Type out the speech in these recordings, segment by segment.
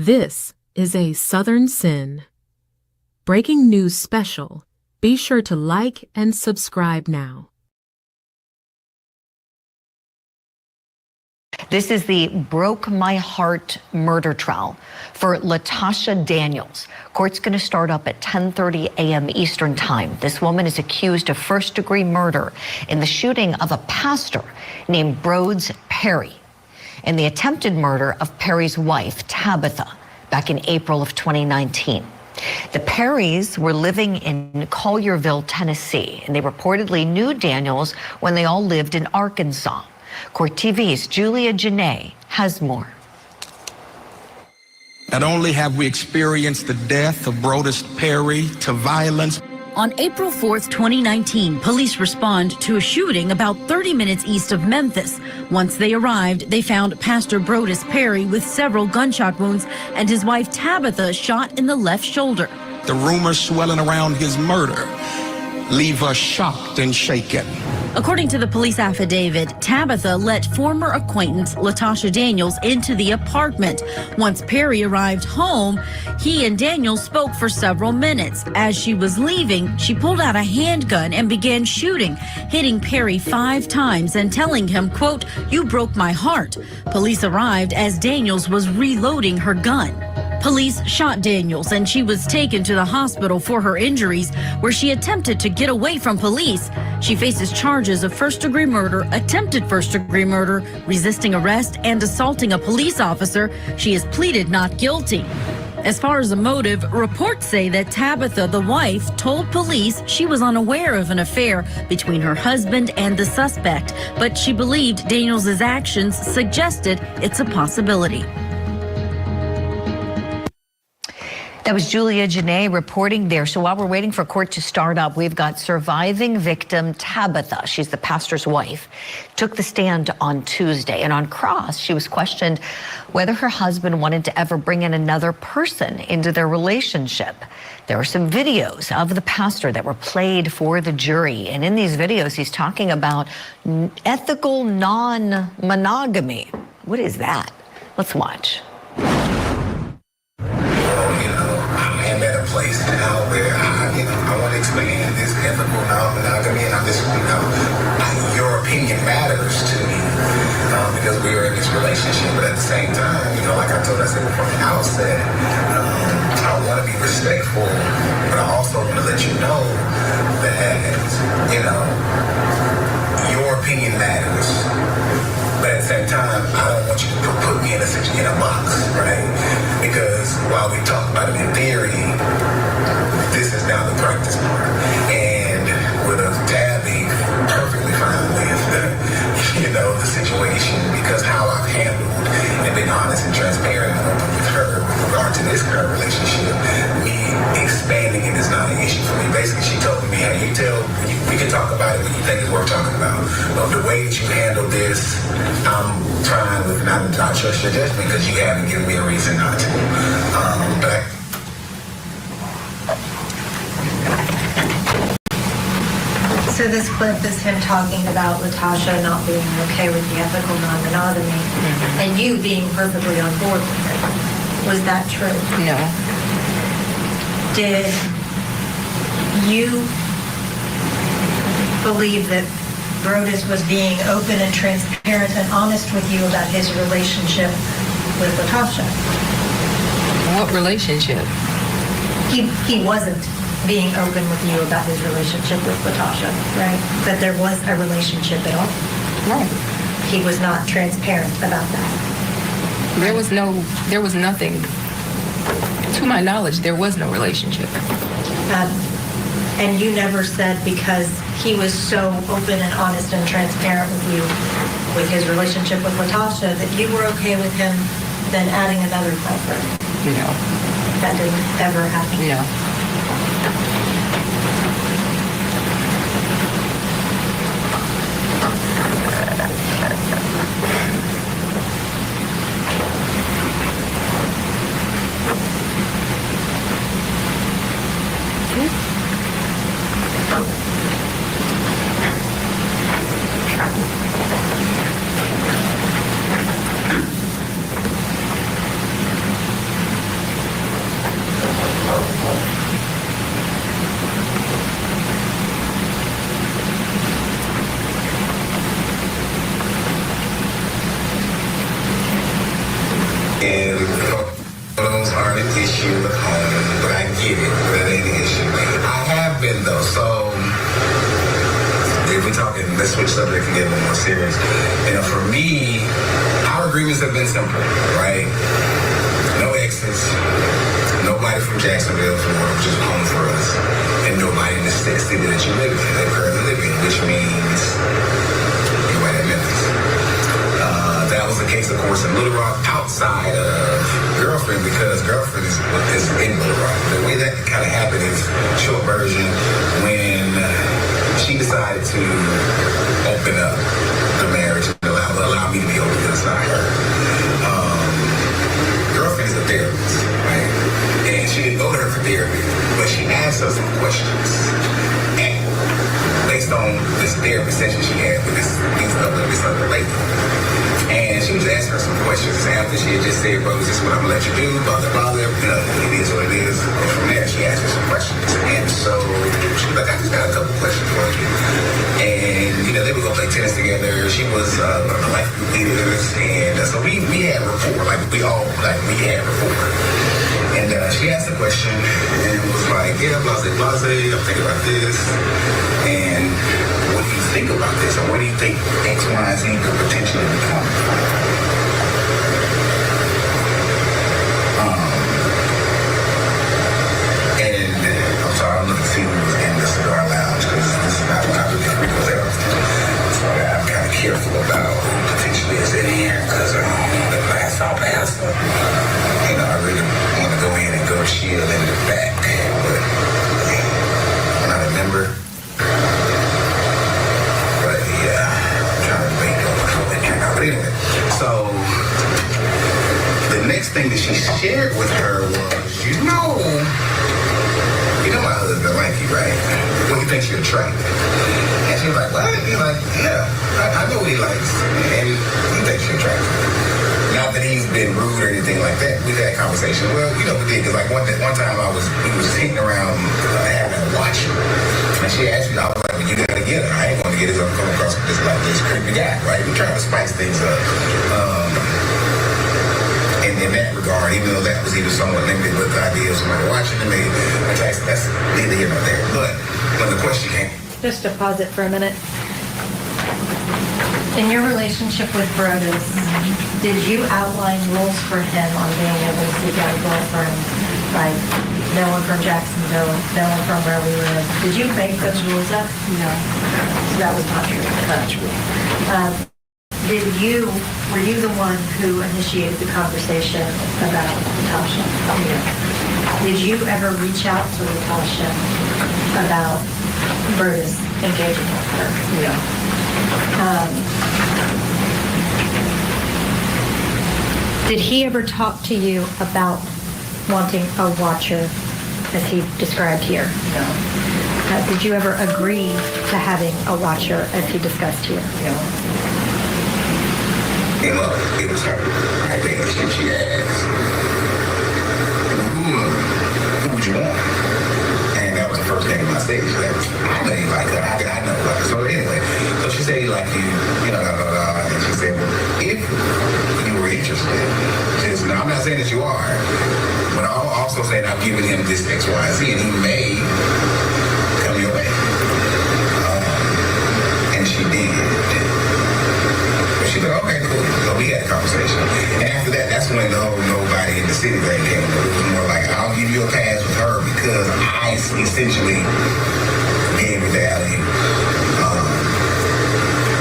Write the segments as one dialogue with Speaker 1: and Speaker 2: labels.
Speaker 1: This is a Southern Sin. Breaking news special. Be sure to like and subscribe now.
Speaker 2: This is the broke my heart murder trial for Latasha Daniels. Court's going to start up at 10:30 a.m. Eastern Time. This woman is accused of first-degree murder in the shooting of a pastor named Broadus Perry and the attempted murder of Perry's wife, Tabitha, back in April of 2019. The Perrys were living in Collierville, Tennessee, and they reportedly knew Daniels when they all lived in Arkansas. Court TV's Julia Janae has more.
Speaker 3: Not only have we experienced the death of Broadus Perry to violence.
Speaker 4: On April 4th, 2019, police respond to a shooting about 30 minutes east of Memphis. Once they arrived, they found Pastor Broadus Perry with several gunshot wounds and his wife Tabitha shot in the left shoulder.
Speaker 3: The rumors swelling around his murder leave us shocked and shaken.
Speaker 4: According to the police affidavit, Tabitha let former acquaintance Latasha Daniels into the apartment. Once Perry arrived home, he and Daniels spoke for several minutes. As she was leaving, she pulled out a handgun and began shooting, hitting Perry 5 times and telling him, quote, "You broke my heart." Police arrived as Daniels was reloading her gun. Police shot Daniels and she was taken to the hospital for her injuries, where she attempted to get away from police. She faces charges of first-degree murder, attempted first-degree murder, resisting arrest, and assaulting a police officer. She has pleaded not guilty. As far as the motive, reports say that Tabitha, the wife, told police she was unaware of an affair between her husband and the suspect, but she believed Daniels' actions suggested it's a possibility.
Speaker 2: That was Julia Janae reporting there. So while we're waiting for court to start up, we've got surviving victim Tabitha. She's the pastor's wife. Took the stand on Tuesday, and on cross, she was questioned whether her husband wanted to ever bring in another person into their relationship. There were some videos of the pastor that were played for the jury, and in these videos, he's talking about ethical non-monogamy. What is that? Let's watch.
Speaker 5: Place now where I want to expand this ethical non-monogamy, and I'm just, your opinion matters to me because we are in this relationship. But at the same time, like I said from the outset, I want to be respectful, but I also want to let you know that your opinion matters. But at the same time, I don't want you to put me in a box, right? Because while we talk about it in theory, this is now the practice part. And with a dad being perfectly fine with, the situation, because how I've handled and been honest and transparent with her with regard to this current relationship, me expanding it is not an issue for me. Basically, she told me, hey, we can talk about it when you think it's worth talking about. But the way that you handle this, I'm trying to not trust your judgment because you haven't given me a reason not to.
Speaker 6: So this clip is him talking about Latasha not being okay with the ethical non-monogamy, and you being perfectly on board with it. Was that true?
Speaker 2: No.
Speaker 6: Did you believe that Broadus was being open and transparent and honest with you about his relationship with Latasha?
Speaker 7: What relationship?
Speaker 6: He wasn't being open with you about his relationship with Latasha, right? That there was a relationship at all?
Speaker 7: Right.
Speaker 6: He was not transparent about that.
Speaker 7: There was nothing, to my knowledge, there was no relationship.
Speaker 6: And you never said because he was so open and honest and transparent with you with his relationship with Latasha that you were okay with him then adding another girlfriend?
Speaker 7: No.
Speaker 6: That didn't ever happen?
Speaker 7: No.
Speaker 5: issue at home, but I get it. That ain't an issue. I have been, though, so if we're talking, let's switch subject and get a little more serious. You know, for me, our agreements have been simple, right? No exes, nobody from Jacksonville, Florida, which is home for us, and nobody in the city that you live in, that currently live in, which means anybody in Memphis. That was the case, of course, in Little Rock, outside of Girlfriend, because Girlfriend is in Little Rock. The way that kind of happened is, short version, when she decided to open up the marriage and allow me to be over the other side of her. Girlfriend is a therapist, right? And she didn't go to her for therapy, but she asked us some questions. And based on this therapy session she had with this other lady. And she was asking her some questions after she had just said, bro, is this what I'm gonna let you do? Blah, blah, blah. You know, it is what it is. And from there, she asked her some questions. And so she was like, I just got a couple questions for you. And, you know, they would go play tennis together. She was one of the life group leaders. And so we had rapport. We had rapport. And she asked a question and was like, yeah, blase, blase, I'm thinking about this. And what do you think about this? Or what do you think X, Y, and Z could potentially become? And I'm sorry, I'm looking to see who was in the cigar lounge because this is not what I really frequent. So I'm kind of careful about who potentially is in here because the last I'll pass. You know, I really want to go in and go chill in the back, but I'm not a member. But yeah, I'm trying to make it. But anyway, so the next thing that she shared with her was, you know my husband like you, right? Well, he thinks you're attractive. And she was like, what? He's like, yeah, I know what he likes, and he thinks you're attractive. Not that he's been rude or anything like that. We've had conversation. Well, you know, we did. Because like one time we was sitting around having a watch. And she asked me, I was like, well, you gotta get her. I ain't gonna get it. I'm coming across with this creepy guy, right? We're trying to spice things up. And in that regard, even though that was even somewhat limited with the idea of somebody watching and that's neither here nor there. But when the question came.
Speaker 6: Just to pause it for a minute. In your relationship with Broadus, did you outline rules for him on being able to seek out a girlfriend? Like, no one from Jacksonville, no one from where we live. Did you make those rules up? No. So that was not true. Not true. Were you the one who initiated the conversation about Latasha? No. Did you ever reach out to Latasha about Broadus engaging with her? No. Did he ever talk to you about wanting a watcher, as he described here? No. Did you ever agree to having a watcher, as he discussed here? No.
Speaker 5: And look, it was her. I think she asked, who would you want? And that was the first thing in my stage. I know you like her. How did I know about her? So anyway, so she said he liked you, blah, blah, blah. And she said, well, if you were interested, just, now I'm not saying that you are, but I'm also saying I've given him this X, Y, and Z, and he may come your way. And she did. She said, okay, cool. So we had a conversation. And after that, that's when the whole nobody in the city thing came. It was more like, I'll give you a pass with her because I essentially gave it to Allie.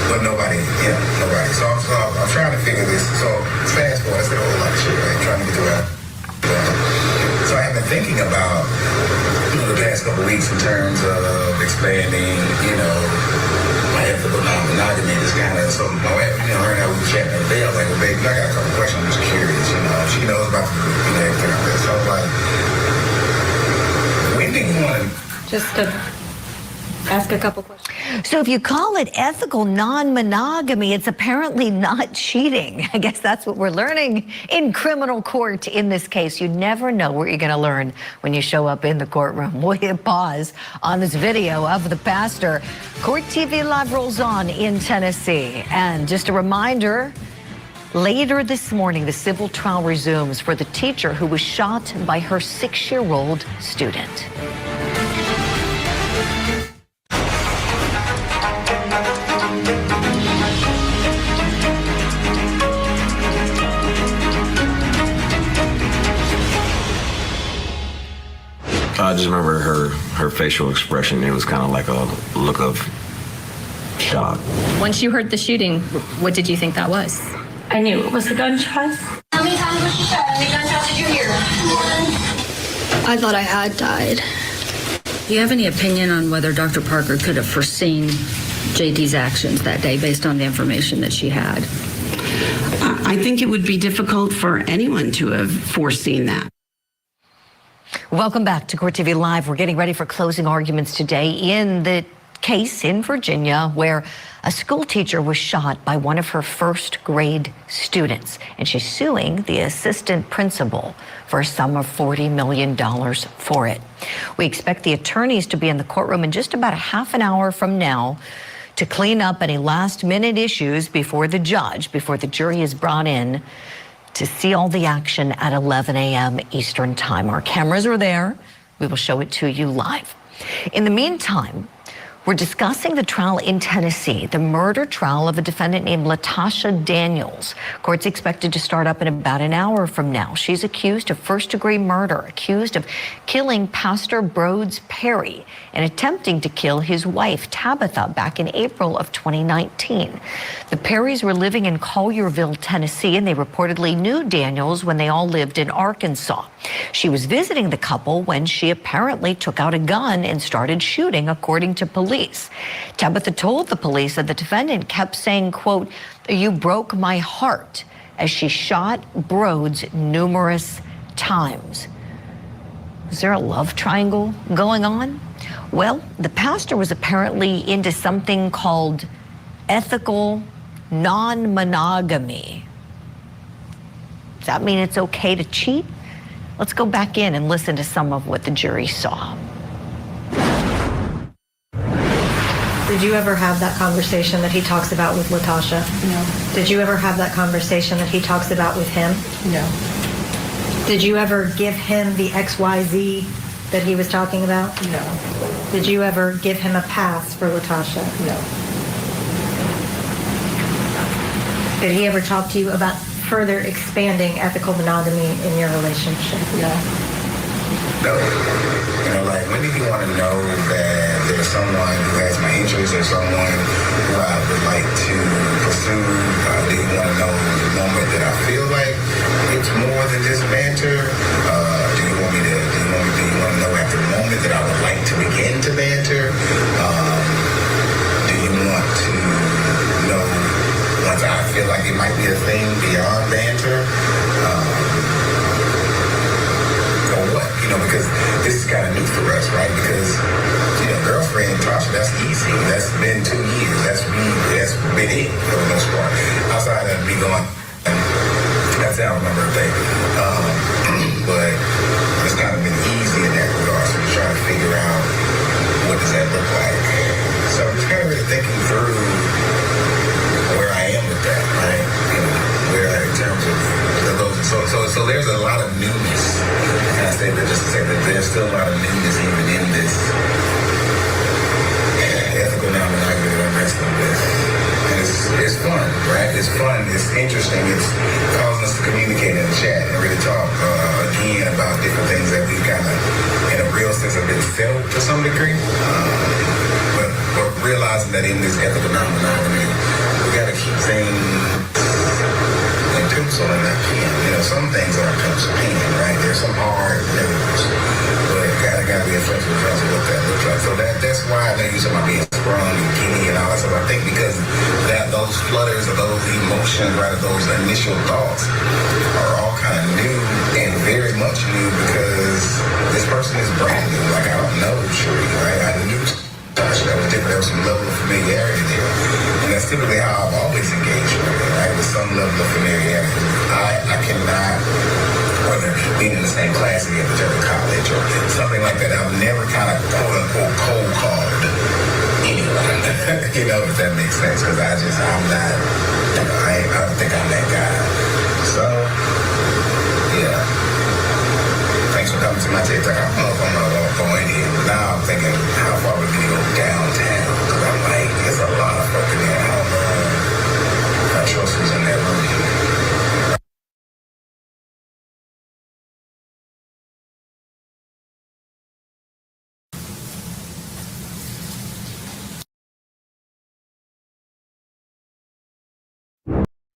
Speaker 5: But nobody. So I'm trying to figure this. So fast forward, I said a whole lot of shit, right? Trying to get to that. So I have been thinking about, the past couple weeks in terms of expanding, my ethical non-monogamy is kind of something. My wife, her and I was chatting the other day. I was like, well, baby, I got a couple questions. I'm just curious, She knows about the group and everything like that. So I was like, when did you want to?
Speaker 6: Just to ask a couple questions.
Speaker 2: So if you call it ethical non-monogamy, it's apparently not cheating. I guess that's what we're learning in criminal court in this case. You never know what you're going to learn when you show up in the courtroom. We'll hit pause on this video of the pastor. Court TV Live rolls on in Tennessee. And just a reminder, Later this morning, the civil trial resumes for the teacher who was shot by her 6-year-old student.
Speaker 8: I just remember her facial expression. It was kind of like a look of shock.
Speaker 9: Once you heard the shooting, what did you think that was?
Speaker 10: I knew it was a gunshot.
Speaker 6: How many times was she shot? How many gunshots did you hear?
Speaker 10: I thought I had died.
Speaker 4: Do you have any opinion on whether Dr. Parker could have foreseen JT's actions that day based on the information that she had?
Speaker 11: I think it would be difficult for anyone to have foreseen that.
Speaker 2: Welcome back to Court TV Live. We're getting ready for closing arguments today in the case in Virginia where a school teacher was shot by one of her first grade students, and she's suing the assistant principal for a sum of $40 million for it. We expect the attorneys to be in the courtroom in just about a half an hour from now to clean up any last-minute issues before the jury is brought in to see all the action at 11 a.m. Eastern Time. Our cameras are there. We will show it to you live. In the meantime, we're discussing the trial in Tennessee, the murder trial of a defendant named LaTosha Daniels. Court's expected to start up in about an hour from now. She's accused of first-degree murder, accused of killing Pastor Broadus Perry and attempting to kill his wife, Tabitha, back in April of 2019. The Perrys were living in Collierville, Tennessee, and they reportedly knew Daniels when they all lived in Arkansas. She was visiting the couple when she apparently took out a gun and started shooting, according to police. Tabitha told the police that the defendant kept saying, quote, "You broke my heart," as she shot Broadus numerous times. Is there a love triangle going on? Well, the pastor was apparently into something called ethical non-monogamy. Does that mean it's okay to cheat? Let's go back in and listen to some of what the jury saw.
Speaker 6: Did you ever have that conversation that he talks about with LaTosha?
Speaker 7: No.
Speaker 6: Did you ever have that conversation that he talks about with him?
Speaker 7: No.
Speaker 6: Did you ever give him the XYZ that he was talking about?
Speaker 7: No.
Speaker 6: Did you ever give him a pass for LaTosha?
Speaker 7: No.
Speaker 6: Did he ever talk to you about further expanding ethical monogamy in your relationship?
Speaker 7: No.
Speaker 5: No. You know, like, when did you want to know that there's someone who has my interest or someone who I would like to pursue? Do you want to know the moment that I feel like it's more than just banter? Do you want to know at the moment that I would like to begin to banter? Do you want to know once I feel like it might be a thing beyond banter? Or what? You know, because this is kind of new for us, right? Because, you know, girlfriend, Tasha, that's easy. That's been 2 years. That's been it for the most part. Outside of me going, that's how I remember a thing. But it's kind of been easy in that regard. So we're trying to figure out what does that look like. So I'm just kind of really thinking through where I am with that, right? You know, where in terms of so there's a lot of newness. And I say that just to say that there's still a lot of newness even in this ethical non-monogamy that I'm wrestling with. And it's fun, right? It's fun, it's interesting, it's causing us to communicate in the chat and really talk again about different things that we kind of, in a real sense, have been felt to some degree. But realizing that in this ethical non-monogamy, we got to keep things in pencil and not pen. You know, some things are pencil pen, right? There's some hard news, but it got to be inflexible in terms of what that looks like. So that's why I know you talking about being sprung and giddy and all that stuff. I think because those flutters or those emotions, right, or those initial thoughts are all kind of new and very much new because this person is brand new. Like, I don't know Sheree, right? I knew Tasha, that was different. There was some level of familiarity there. And that's typically how I've always engaged with her, right? With some level of familiarity. I cannot, whether being in the same class together at college or something like that, I've never kind of quote-unquote cold called anyone. You know, if that makes sense. Because I'm not, you know, I don't think I'm that guy. So, yeah. Thanks for coming to my TikTok. I don't know if I'm gonna go in here, but now I'm thinking how far would we go downtown? Because I'm like, there's a lot of folk in there. I don't know if I trust who's in that room.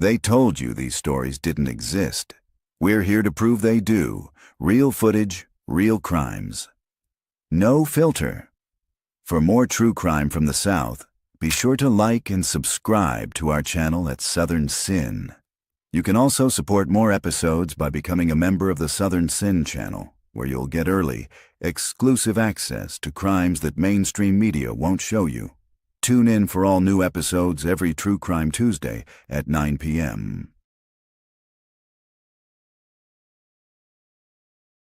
Speaker 12: They told you these stories didn't exist. We're here to prove they do. Real footage, real crimes. No filter. For more true crime from the South, be sure to like and subscribe to our channel at Southern Sin. You can also support more episodes by becoming a member of the Southern Sin channel, where you'll get early, exclusive access to crimes that mainstream media won't show you. Tune in for all new episodes every True Crime Tuesday at 9 p.m.